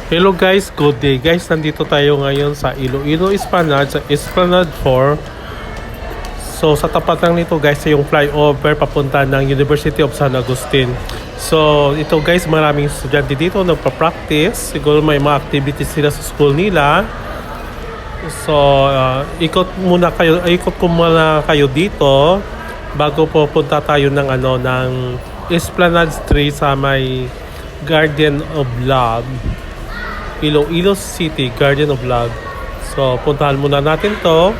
Hello guys, good day guys. Nandito tayo ngayon sa Iloilo Esplanade, sa Esplanade 4. So sa tapat lang nito guys ay yung flyover papunta ng University of San Agustin. So ito guys, maraming estudyante dito nagpa-practice. Siguro may mga activities sila sa school nila. So ikot ko muna kayo dito bago pupunta tayo ng Esplanade Street sa may Garden of Love. Iloilo City, Garden of Love. So, puntahan muna natin to.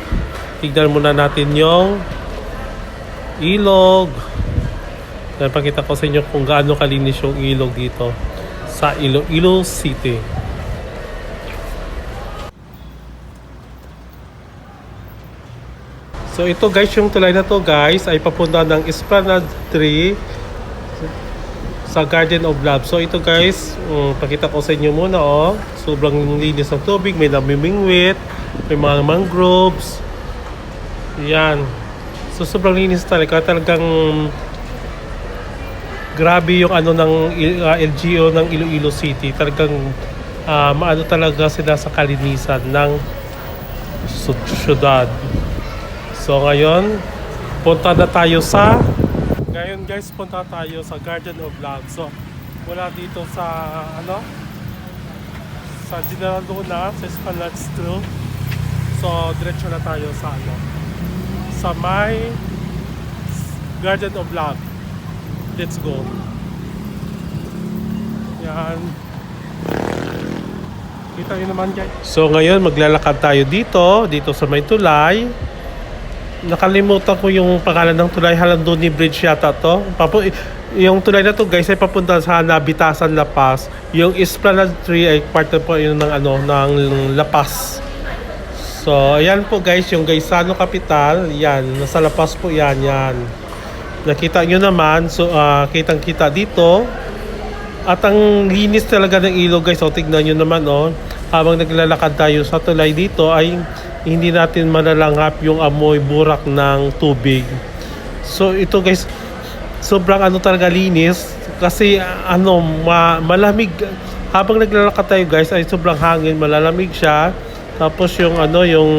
Tignan muna natin yung ilog. Napakita ko sa inyo kung gaano kalinis yung ilog dito sa Iloilo City. So, ito guys, yung tulay na to guys ay papunta ng Esplanade 3 sa Garden of Love. So ito guys, pakita ko sa inyo muna sobrang linis ng tubig, may namimingwit, may mga mangroves. Yan. So sobrang linis talagang grabe yung ng LGU ng Iloilo City. Talagang maano talaga sila sa kalinisan ng syudad. So ngayon, punta tayo sa Garden of Love. So, wala dito sa sa General Luna, sa Esplanade Street. So, diretso na tayo sa may Garden of Love. Let's go. Yan. Kita nyo naman guys. So, ngayon maglalakad tayo dito sa may tulay. Nakalimutan ko yung pangalan ng tulay, Halandoni Bridge yata to. Yung tulay na to guys ay papunta sa Nabitasan, La Paz. Yung Esplanade 3 ay part po yun ng La Paz. So ayan po guys, yung Gaisano Capital, yan, nasa La Paz po yan. Nakita nyo naman, so kitang kita dito. At ang linis talaga ng ilog guys, tignan nyo naman habang naglalakad tayo sa tulay dito ay hindi natin malalanghap yung amoy burak ng tubig. So ito guys, sobrang talaga linis kasi malamig habang naglalakad tayo guys ay sobrang hangin, malalamig siya. Tapos yung yung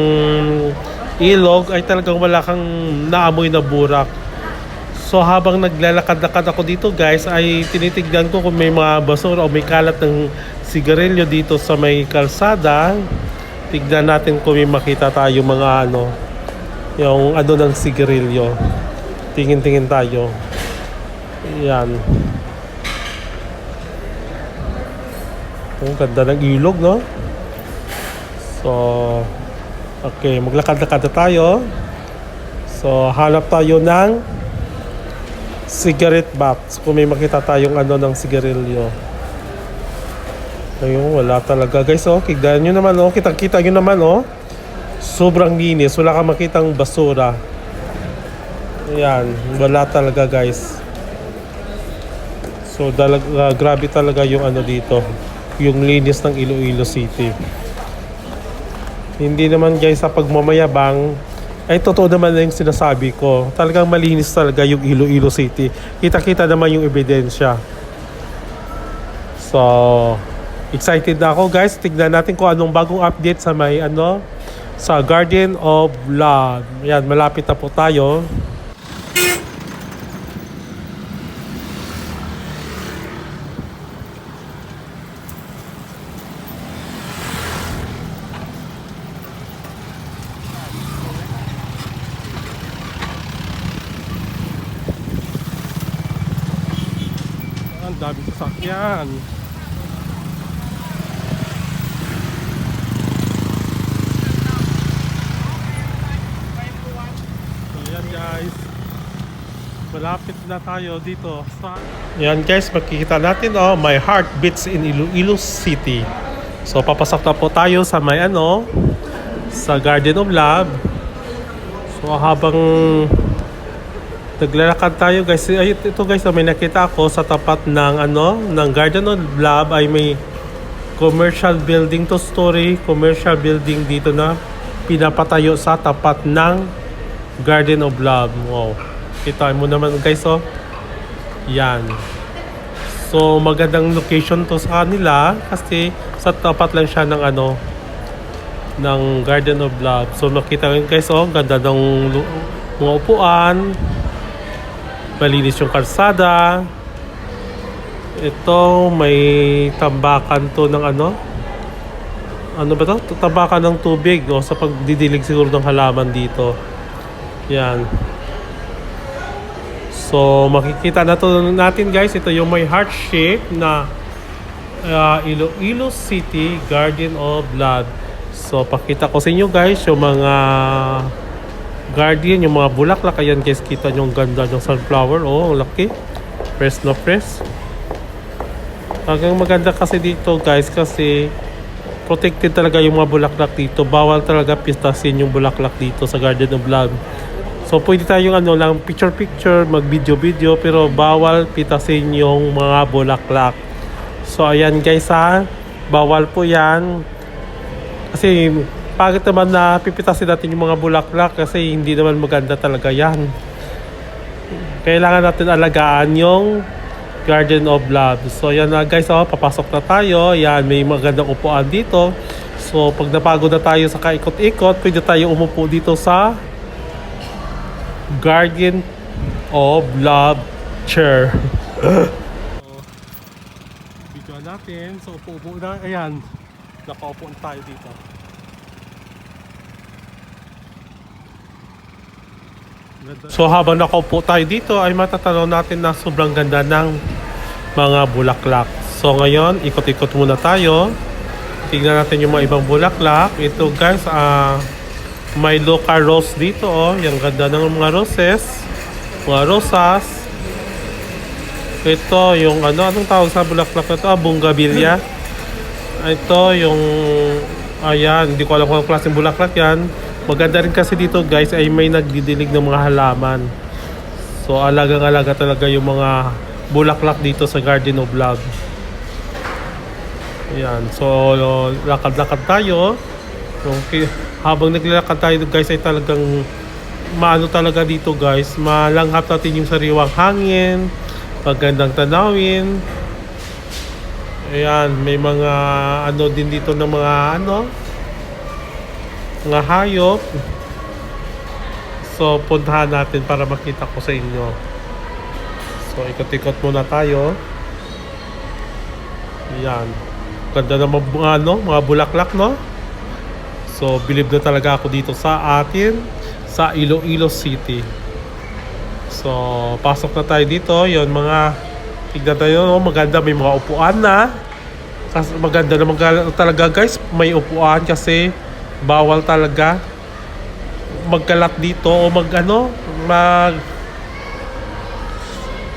ilog ay talagang wala kang naamoy na burak. So habang naglalakad-lakad ako dito guys ay tinitignan ko kung may mga basura o may kalat ng sigarilyo dito sa may kalsada. Tignan natin kung may makita tayo mga yung ng sigarilyo. Tingin-tingin tayo. Yan. Ang ganda ng ilog, no? So, okay, maglakad-lakad na tayo. So, hanap tayo ng cigarette box. Kung may makita tayong ng sigarilyo. Ayun, wala talaga guys. Tignan nyo naman kitang-kita nyo naman sobrang linis, wala kang makitang basura. Ayan, wala talaga guys. So grabe talaga yung dito, yung linis ng Iloilo City. Hindi naman guys sa pagmamayabang, ay totoo naman na yung sinasabi ko. Talagang malinis talaga yung Iloilo City. Kita-kita naman yung ebidensya. So excited na ako guys. Tignan natin kung anong bagong update sa may sa Garden of Love. Yan, malapit na po tayo. Ang dami sasakyan. Guys, malapit na tayo dito sa yan guys, makikita natin my heart beats in Iloilo City. So papasok na po tayo sa may sa Garden of Love. So habang naglalakad tayo guys, ay ito guys, may nakita ako sa tapat ng ng Garden of Love ay may commercial building, 2-story commercial building dito na pinapatayo sa tapat ng Garden of Love. Wow. Kita mo naman guys Yan. So magandang location to sa kanila kasi sa tapat lang siya ng ano, ng Garden of Love. So makita nyo guys, oh, ganda ng mga upuan, malinis yung kalsada. Ito may tambakan to ng ano ba to? Tambakan ng tubig o sa pagdidilig siguro ng halaman dito. Yan. So makikita na to natin guys, ito yung may heart shape na Iloilo City Garden of Blood. So pakita ko sa inyo guys yung mga garden, yung mga bulaklak. Ayan guys, kita nyo ang ganda ng sunflower. Oh, laki. Fresh na fresh. Hanggang maganda kasi dito guys kasi protected talaga yung mga bulaklak dito. Bawal talaga pistasin yung bulaklak dito sa Garden of Love. So pwede tayong lang picture-picture, mag-video-video, pero bawal pitasin yung mga bulaklak. So ayan guys ha, bawal po yan. Kasi pagkat naman na pipitasin natin yung mga bulaklak kasi hindi naman maganda talaga yan. Kailangan natin alagaan yung Garden of Love. So yan na guys, oh, papasok na tayo. Yan, may magandang upuan dito. So pag napagod na tayo sa kaikot-ikot, pwede tayo umupo dito sa Garden of Love chair. Video natin. So upo-upo na. Ayan, nakaupo na tayo dito. So habang nakaupo tayo dito ay matatanaw natin na sobrang ganda ng mga bulaklak. So ngayon, ikot-ikot muna tayo. Tingnan natin yung mga ibang bulaklak. Ito guys, may local rose dito. Oh. Yung ganda ng mga roses. Mga rosas. Ito yung anong tawag sa bulaklak na ito? Bougainvillea. Ito yung, ayan, hindi ko alam kung anong klaseng bulaklak yan. Maganda rin kasi dito guys ay may nagdidilig ng mga halaman. So alagang-alaga talaga yung mga bulaklak dito sa Garden of Love. Ayan. So lakad-lakad tayo. Okay. Habang naglalakad tayo guys ay talagang maano talaga dito guys. Malanghap natin yung sariwang hangin. Magandang tanawin. Ayan. May mga din dito ng mga mga hayop. So puntahan natin para makita ko sa inyo. So ikot-ikot muna tayo. Yan. Ganda ng mga bulaklak, no? So believe na talaga ako dito sa atin sa Iloilo City. So pasok na tayo dito. Yon mga tignan tayo, no? Maganda, may mga upuan na. Kasi maganda naman talaga guys, may upuan kasi bawal talaga magkalat dito o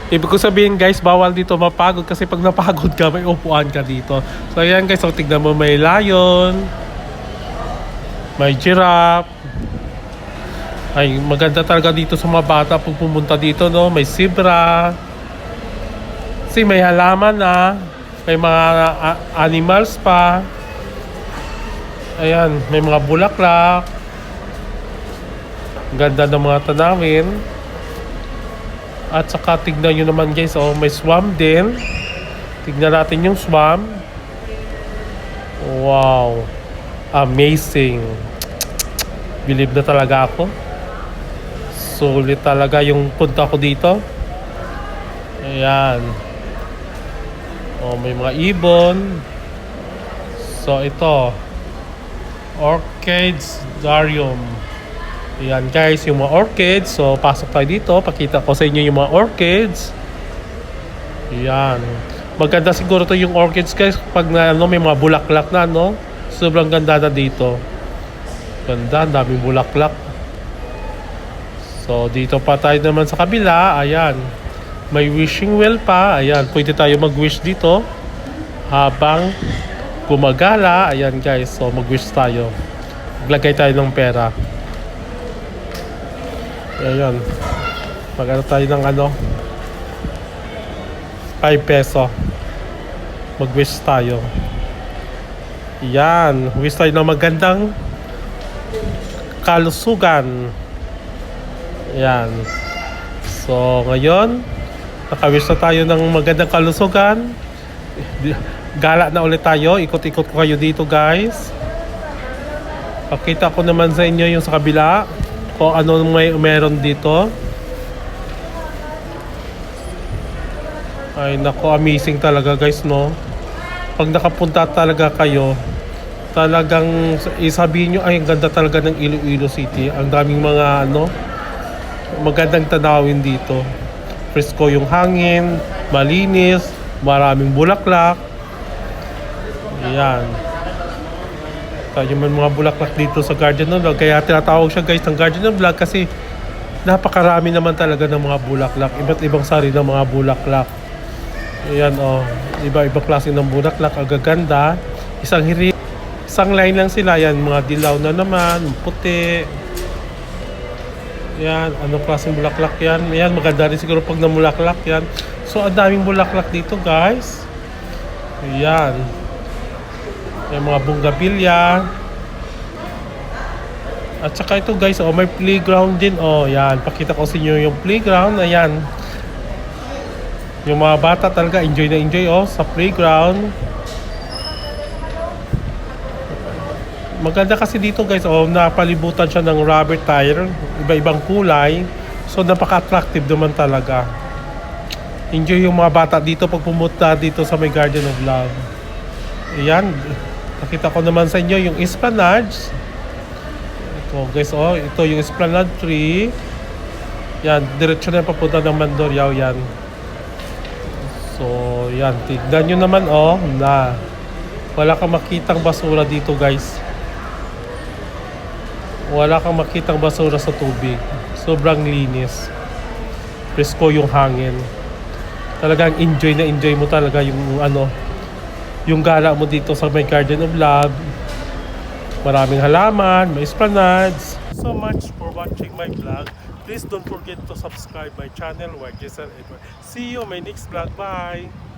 ibig ko sabihin guys, bawal dito mapagod kasi pag napagod ka, may upuan ka dito. So ayan guys, so tignan mo, may lion, may giraffe. Ay, maganda talaga dito sa mga bata pag pumunta dito, no? May zebra. Kasi may halaman na, may mga animals pa. Ayan, may mga bulaklak. Ganda ng mga tanawin. At saka tignan nyo naman guys, oh, may swamp din. Tignan natin yung swamp. Wow, amazing. Believe na talaga ako. Sulit talaga yung punta ko dito. Ayan. Oh, may mga ibon. So ito, Orchids Darium. Ayan guys, yung mga orchids. So pasok tayo dito, pakita ko sa inyo yung mga orchids. Ayan. Maganda siguro to yung orchids guys pag may mga bulaklak na, no? Sobrang ganda na dito. Ganda, daming bulaklak. So dito pa tayo naman sa kabila. Ayan, may wishing well pa. Ayan, pwede tayo mag-wish dito habang gumagala. Ayan guys, so mag-wish tayo. Maglagay tayo ng pera. Ayan, mag-ano tayo ng 5 peso. Mag-wish tayo. Yan, wish tayo ng magandang kalusugan. Yan. So ngayon, Nakawis na tayo ng magandang kalusugan. Gala na ulit tayo. Ikot-ikot ko kayo dito guys. Pakita ko naman sa inyo yung sa kabila. Kung ano meron dito. Ay nako, amazing talaga guys, no? Pag nakapunta talaga kayo, talagang isabihin nyo, ay ang ganda talaga ng Iloilo City. Ang daming mga magandang tanawin dito. Fresco yung hangin, malinis, maraming bulaklak. Ayan. Tayo man mga bulaklak dito sa Garden of Vlog. Kaya tinatawag siya guys ng Garden of Vlog kasi napakarami naman talaga ng mga bulaklak. Iba't ibang sari ng mga bulaklak. Ayan iba-ibang klase ng bulaklak. Ang gaganda. Isang line lang sila. Yan, mga dilaw na naman, puti. Yan, anong klaseng bulaklak yan? Yan, maganda rin siguro pag namulaklak yan. So, ang daming bulaklak dito guys. Yan. Yung mga bunggabilya. At saka ito guys, may playground din. Yan, pakita ko sa inyo yung playground. Ayan. Yung mga bata talaga enjoy na enjoy sa playground. Maganda kasi dito guys, napalibutan siya ng rubber tire, iba-ibang kulay. So napaka-attractive naman talaga. Enjoy yung mga bata dito pag pumunta dito sa may Garden of Love. Ayan, nakita ko naman sa inyo yung Esplanade. Ito guys, ito yung Esplanade tree. Yan, diretso na papunta ng Mandurriao yan. So, yan. Tignan nyo naman, na wala kang makitang basura dito, guys. Wala kang makitang basura sa tubig. Sobrang linis. Presko yung hangin. Talagang enjoy na enjoy mo talaga yung gala mo dito sa may Garden of Love. Maraming halaman, may esplanades. So much for watching my vlog. Please don't forget to subscribe my channel, Jesel Edward. See you my next vlog. Bye!